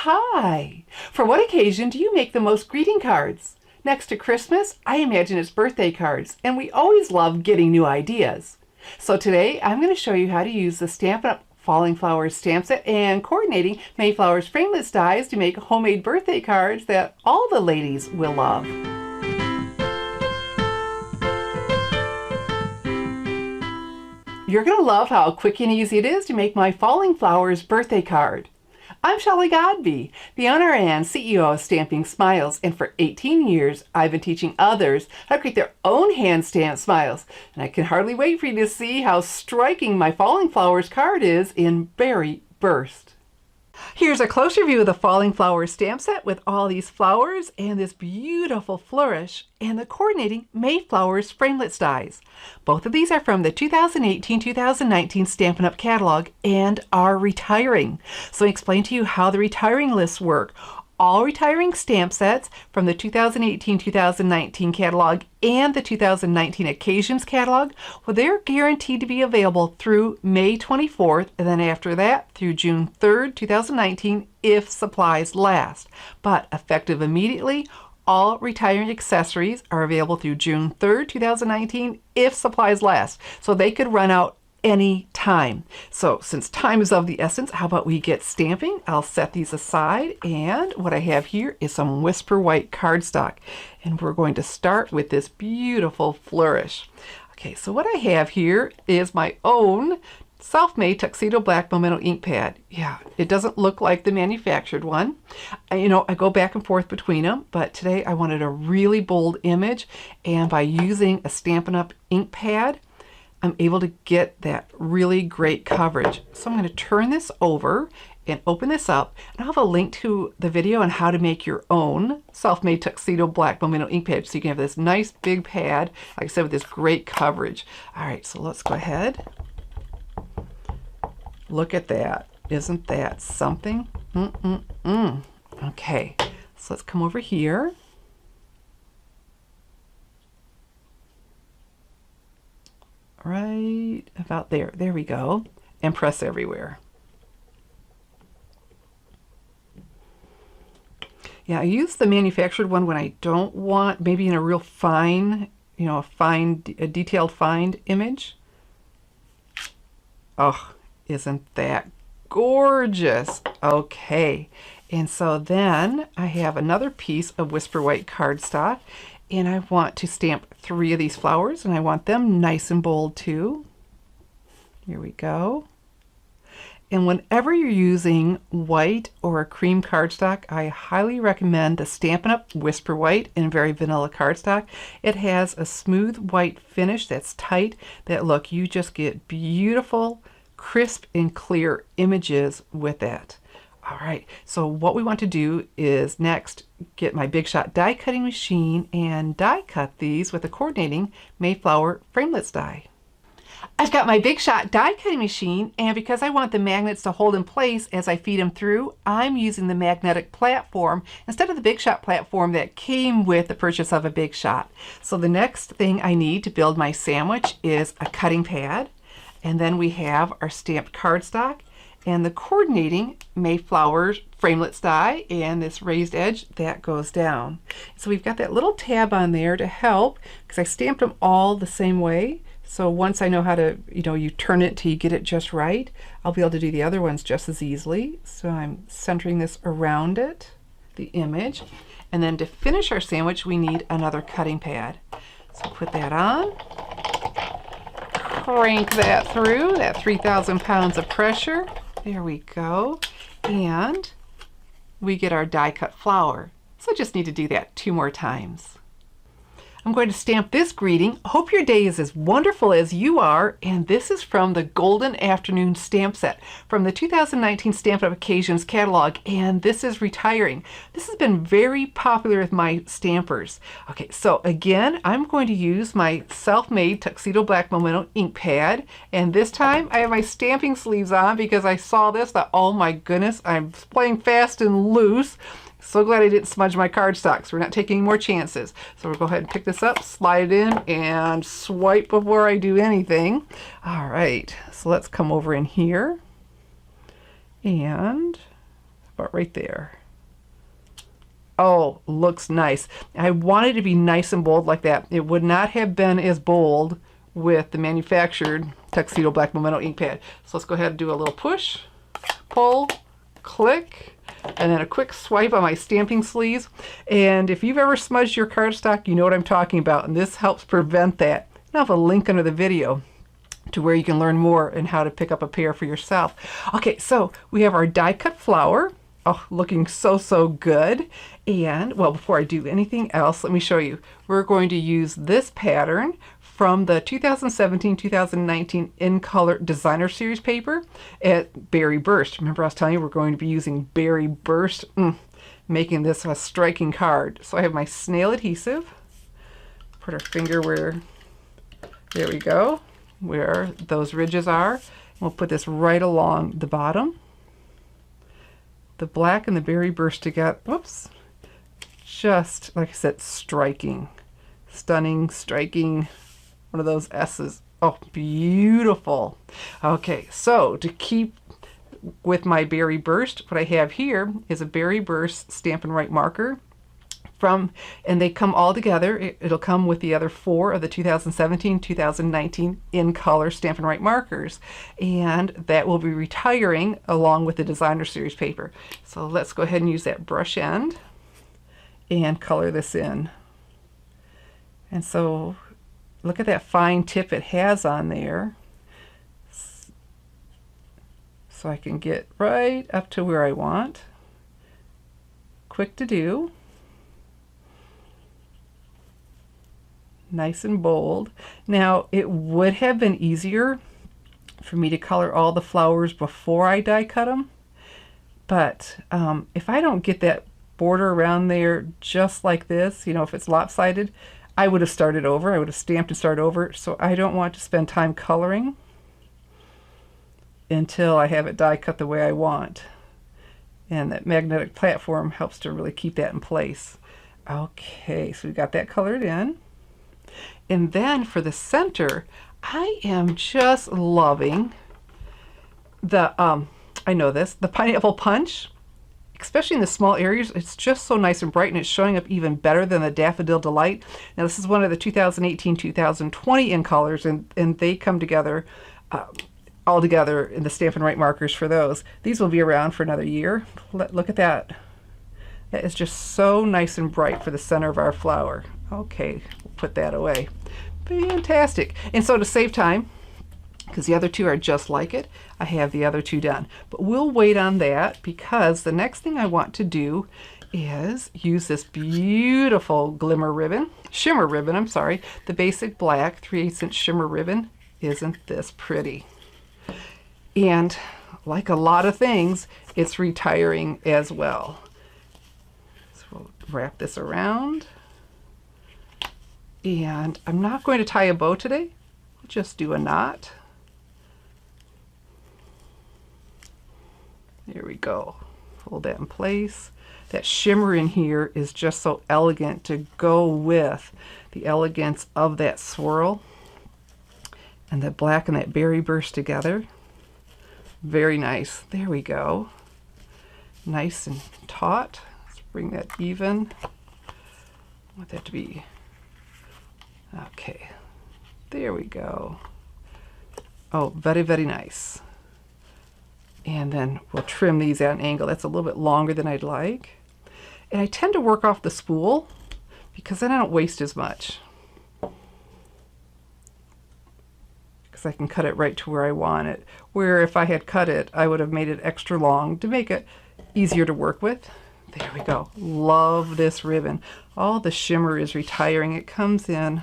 Hi! For what occasion do you make the most greeting cards? Next to Christmas, I imagine it's birthday cards, and we always love getting new ideas. So today, I'm going to show you how to use the Stampin' Up! Falling Flowers stamp set and coordinating Mayflower's frameless dies to make homemade birthday cards that all the ladies will love. You're going to love how quick and easy it is to make my Falling Flowers birthday card. I'm Shelley Godby, the owner and CEO of Stamping Smiles, and for 18 years I've been teaching others how to create their own hand-stamped smiles. And I can hardly wait for you to see how striking my Falling Flowers card is in Berry Burst. Here's a closer view of the Falling Flowers stamp set with all these flowers and this beautiful flourish and the coordinating Mayflowers framelits dies. Both of these are from the 2018-2019 Stampin' Up! Catalog and are retiring. So I explain to you how the retiring lists work. All retiring stamp sets from the 2018-2019 catalog and the 2019 Occasions catalog, well, they're guaranteed to be available through May 24th, and then after that through June 3rd, 2019, if supplies last. But effective immediately, all retiring accessories are available through June 3rd, 2019, if supplies last. So they could run out any time. So since time is of the essence, how about we get stamping? I'll set these aside, and what I have here is some Whisper White cardstock, and we're going to start with this beautiful flourish. Okay, so what I have here is my own self-made Tuxedo Black Memento ink pad. Yeah, it doesn't look like the manufactured one. I go back and forth between them, but today I wanted a really bold image, and by using a Stampin' Up! Ink pad, I'm able to get that really great coverage. So I'm going to turn this over and open this up, and I'll have a link to the video on how to make your own self-made Tuxedo Black Memento ink pad so you can have this nice big pad, like I said, with this great coverage. All right, so let's go ahead. Look at that. Isn't that something? Okay, so let's come over here. Right about there. There we go. And press everywhere. Yeah, I use the manufactured one when I don't want, maybe in a real fine, a detailed fine image. Oh, isn't that gorgeous? Okay. And so then I have another piece of Whisper White cardstock, and I want to stamp 3 of these flowers, and I want them nice and bold too. Here we go. And whenever you're using white or a cream cardstock, I highly recommend the Stampin' Up! Whisper White and Very Vanilla cardstock. It has a smooth white finish that's tight, that look, you just get beautiful, crisp and clear images with that. All right, so what we want to do is next get my Big Shot die cutting machine and die cut these with a coordinating Mayflower framelits die. I've got my Big Shot die cutting machine, and because I want the magnets to hold in place as I feed them through, I'm using the magnetic platform instead of the Big Shot platform that came with the purchase of a Big Shot. So the next thing I need to build my sandwich is a cutting pad, and then we have our stamped cardstock and the coordinating Mayflower framelits die and this raised edge that goes down. So we've got that little tab on there to help, because I stamped them all the same way. So once I know how to, you turn it till you get it just right, I'll be able to do the other ones just as easily. So I'm centering this around it, the image. And then to finish our sandwich, we need another cutting pad. So put that on, crank that through, that 3,000 pounds of pressure. There we go. And we get our die cut flower. So I just need to do that 2 more times. I'm going to stamp this greeting. Hope your day is as wonderful as you are. And this is from the Golden Afternoon stamp set from the 2019 Stampin' Up! Occasions catalog. And this is retiring. This has been very popular with my stampers. Okay, so again, I'm going to use my self-made Tuxedo Black Memento ink pad. And this time I have my stamping sleeves on because I saw this, thought, oh my goodness, I'm playing fast and loose. So glad I didn't smudge my cardstock, so we're not taking any more chances. So we'll go ahead and pick this up, slide it in, and swipe before I do anything. All right, so let's come over in here and about right there. Oh, looks nice. I wanted it to be nice and bold like that. It would not have been as bold with the manufactured Tuxedo Black Memento ink pad. So let's go ahead and do a little push, pull, click, and then a quick swipe on my stamping sleeves. And if you've ever smudged your cardstock, you know what I'm talking about, and this helps prevent that. I'll have a link under the video to where you can learn more and how to pick up a pair for yourself. Okay, so we have our die cut flower. Oh, looking so, so good. And, well, before I do anything else, let me show you. We're going to use this pattern from the 2017-2019 In Color Designer Series paper at Berry Burst. Remember I was telling you we're going to be using Berry Burst, making this a striking card. So I have my snail adhesive. Put our finger where, there we go, where those ridges are. We'll put this right along the bottom. The black and the Berry Burst together, whoops, just, like I said, striking. Stunning, striking, one of those S's. Oh, beautiful. Okay, so to keep with my Berry Burst, what I have here is a Berry Burst Stampin' Right marker and they come all together. It'll come with the other 4 of the 2017-2019 In Color Stampin' Right markers, and that will be retiring along with the Designer Series paper. So let's go ahead and use that brush end and color this in. And so look at that fine tip it has on there. So I can get right up to where I want. Quick to do. Nice and bold. Now, it would have been easier for me to color all the flowers before I die cut them, but if I don't get that border around there just like this, you know, if it's lopsided, I would have started over. I would have stamped and started over, so I don't want to spend time coloring until I have it die cut the way I want. And that magnetic platform helps to really keep that in place. Okay, so we got that colored in. And then for the center, I am just loving the, I know this, the Pineapple Punch, especially in the small areas. It's just so nice and bright, and it's showing up even better than the Daffodil Delight. Now this is one of the 2018-2020 In Colors, and they come together all together in the Stampin' Right markers for those. These will be around for another year. Look at that. That is just so nice and bright for the center of our flower. Okay, we'll put that away. Fantastic. And so to save time, because the other 2 are just like it, I have the other 2 done. But we'll wait on that, because the next thing I want to do is use this beautiful glimmer ribbon, shimmer ribbon, I'm sorry, the basic black 3/8 inch shimmer ribbon. Isn't this pretty? And like a lot of things, it's retiring as well. So we'll wrap this around. And I'm not going to tie a bow today. We'll just do a knot. There we go. Hold that in place. That shimmer in here is just so elegant to go with the elegance of that swirl. And the black and that Berry Burst together. Very nice. There we go. Nice and taut. Let's bring that even. I want that to be, okay. There we go. Oh, very, very nice. And then we'll trim these at an angle. That's a little bit longer than I'd like. And I tend to work off the spool because then I don't waste as much. Because I can cut it right to where I want it. Where if I had cut it, I would have made it extra long to make it easier to work with. There we go. Love this ribbon. All the shimmer is retiring. It comes in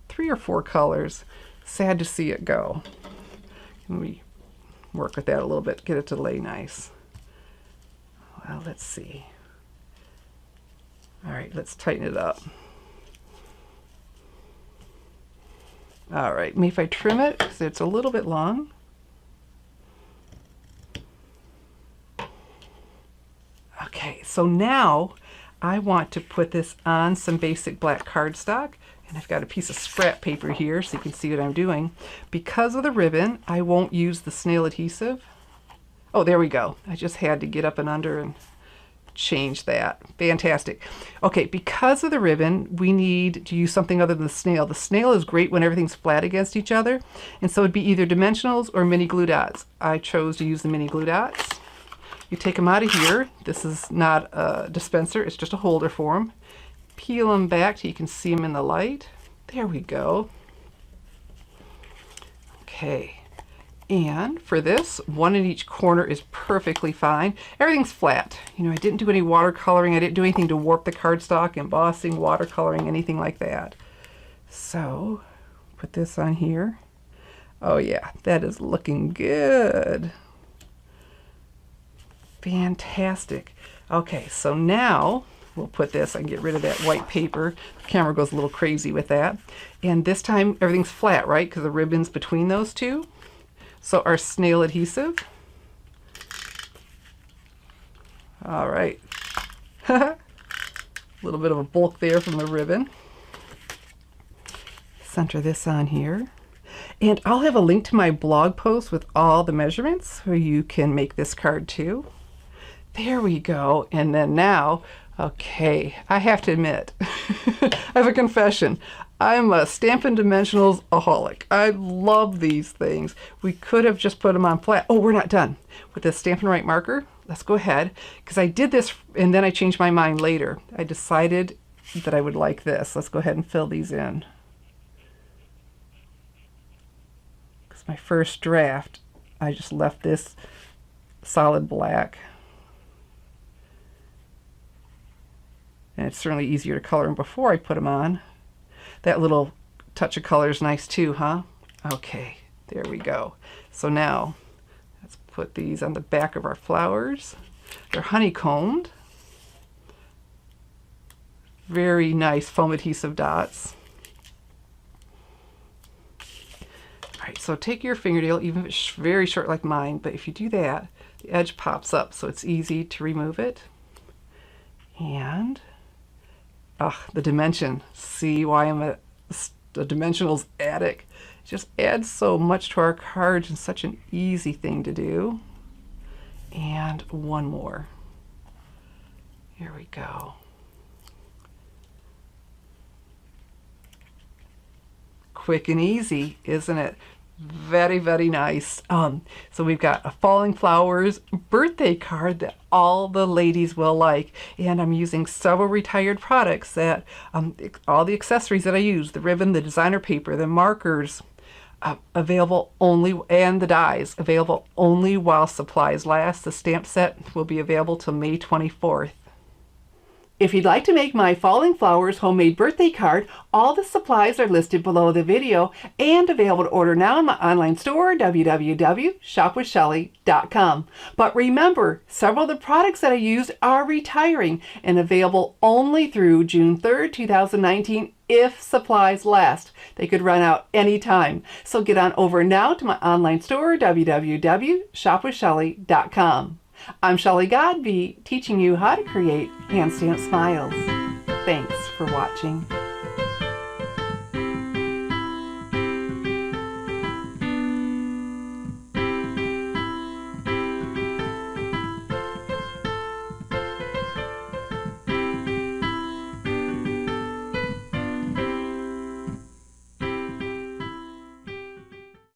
3 or 4 colors. Sad to see it go. Can we work with that a little bit, get it to lay nice? Well, let's see. All right, let's tighten it up. All right, maybe if I trim it, because it's a little bit long. Okay, so now I want to put this on some basic black cardstock, and I've got a piece of scrap paper here so you can see what I'm doing. Because of the ribbon, I won't use the snail adhesive. Oh, there we go. I just had to get up and under and change that. Fantastic. Okay, because of the ribbon, we need to use something other than the snail. The snail is great when everything's flat against each other, and so it'd be either dimensionals or mini glue dots. I chose to use the mini glue dots. You take them out of here. This is not a dispenser, it's just a holder for them. Peel them back so you can see them in the light. There we go. Okay. And for this, one in each corner is perfectly fine. Everything's flat. You know, I didn't do any watercoloring. I didn't do anything to warp the cardstock, embossing, watercoloring, anything like that. So, put this on here. Oh yeah, that is looking good. Fantastic. Okay, so now we'll put this, I can get rid of that white paper. The camera goes a little crazy with that. And this time everything's flat, right? Because the ribbon's between those two. So our SNAIL adhesive. All right. A little bit of a bulk there from the ribbon. Center this on here. And I'll have a link to my blog post with all the measurements so you can make this card too. There we go. And then now, okay, I have to admit, I have a confession. I'm a Stampin' Dimensionals-aholic. I love these things. We could have just put them on flat. Oh, we're not done. With the Stampin' Right marker, let's go ahead, because I did this and then I changed my mind later. I decided that I would like this. Let's go ahead and fill these in. Because my first draft, I just left this solid black. And it's certainly easier to color them before I put them on. That little touch of color is nice too, huh? Okay, there we go. So now, let's put these on the back of our flowers. They're honeycombed. Very nice foam adhesive dots. All right, so take your fingernail, even if it's very short like mine, but if you do that, the edge pops up, so it's easy to remove it. And the dimension. See why I'm a dimensionals addict. It just adds so much to our cards and such an easy thing to do. And one more. Here we go. Quick and easy, isn't it? Very, very nice. So we've got a falling flowers birthday card that all the ladies will like, and I'm using several retired products that all the accessories that I use, the ribbon, the designer paper, the markers, available only, and the dies available only while supplies last. The stamp set will be available till May 24th. If you'd like to make my Falling Flowers homemade birthday card, all the supplies are listed below the video and available to order now in my online store, www.shopwithshelly.com. But remember, several of the products that I used are retiring and available only through June 3rd, 2019 if supplies last. They could run out anytime. So get on over now to my online store, www.shopwithshelly.com. I'm Shelley Godby, teaching you how to create hand stamp smiles. Thanks for watching.